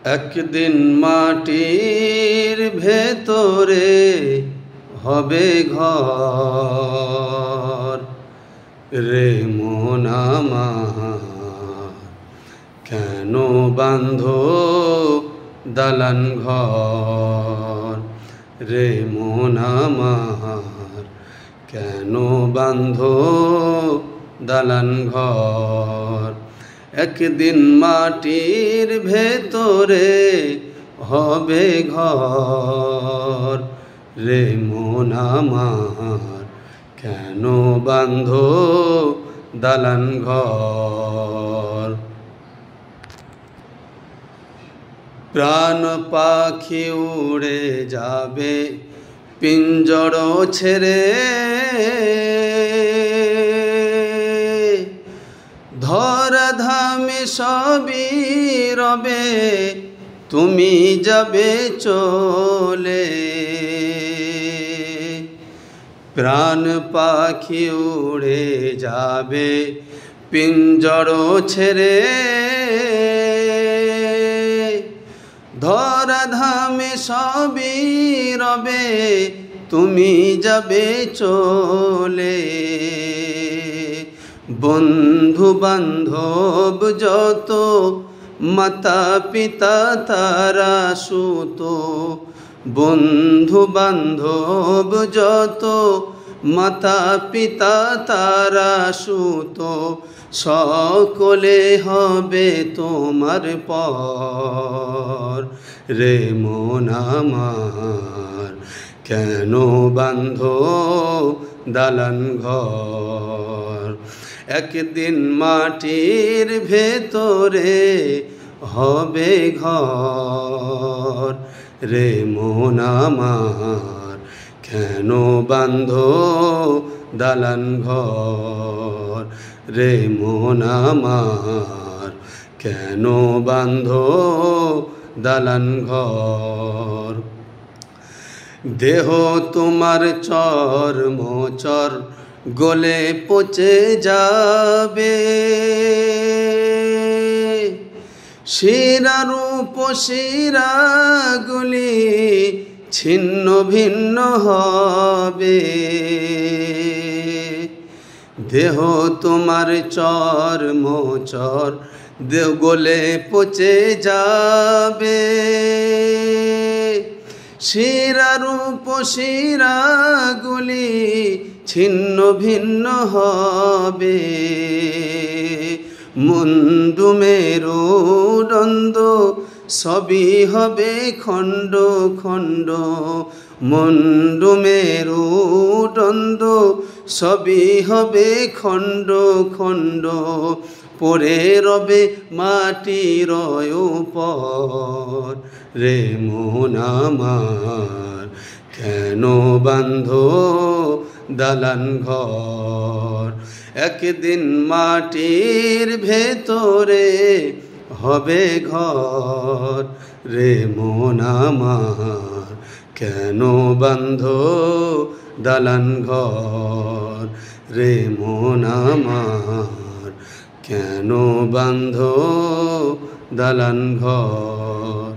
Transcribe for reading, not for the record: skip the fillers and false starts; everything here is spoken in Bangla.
একদিন মাটির ভেতরে হবে ঘর রে মন আমার, কেন বাঁধো দালান ঘর রে মন আমার, কেন বাঁধো দালান ঘর। একদিন মাটির ভেতরে হবে ঘর রে মন আমার, কেন বাঁধো দালান ঘর। প্রাণ পাখি উড়ে যাবে পিঞ্জর ছেড়ে, ধরাধামে সবই রবে তুমি যাবে চলে। প্রাণ পাখি উড়ে যাবে পিঞ্জর ছেড়ে, ধরাধামে সবই রবে তুমি যাবে চলে। বন্ধু বান্ধব যত মাতা পিতা তারা সুত, বন্ধু বান্ধব যত মাতা পিতা তারা সুত, সকলে হবে তোমার পর রে মন আমার, কেন বাঁধো দালান ঘর। একদিন মাটির ভেতরে হবে ঘর রে মন আমার, কেন বাঁধো দালান ঘর রে মন আমার, কেন বাঁধো দালান ঘর। দেহ তোমার চর্মচর গলে পচে যাবে, শিরা রূপ শিরাগুলি ছিন্ন ভিন্ন হবে। দেহ তোমার চর্মচর দেহ গলে পচে যাবে, শিরা রূপ শিরাগুলি ছিন্ন ভিন্ন হবে। মুন্ডু মেরুদণ্ড সবই হবে খণ্ড খণ্ড, মুন্ডু মেরুদণ্ড সবই হবে খণ্ড খণ্ড, পড়ে রবে মাটির উপর রে মন আমার, কেন বাঁধো দালান ঘর। একদিন মাটির ভেতরে হবে ঘর রে মন আমার, কেন বাঁধো দালান ঘর রে মন আমার, কেন বাঁধো দালান ঘর।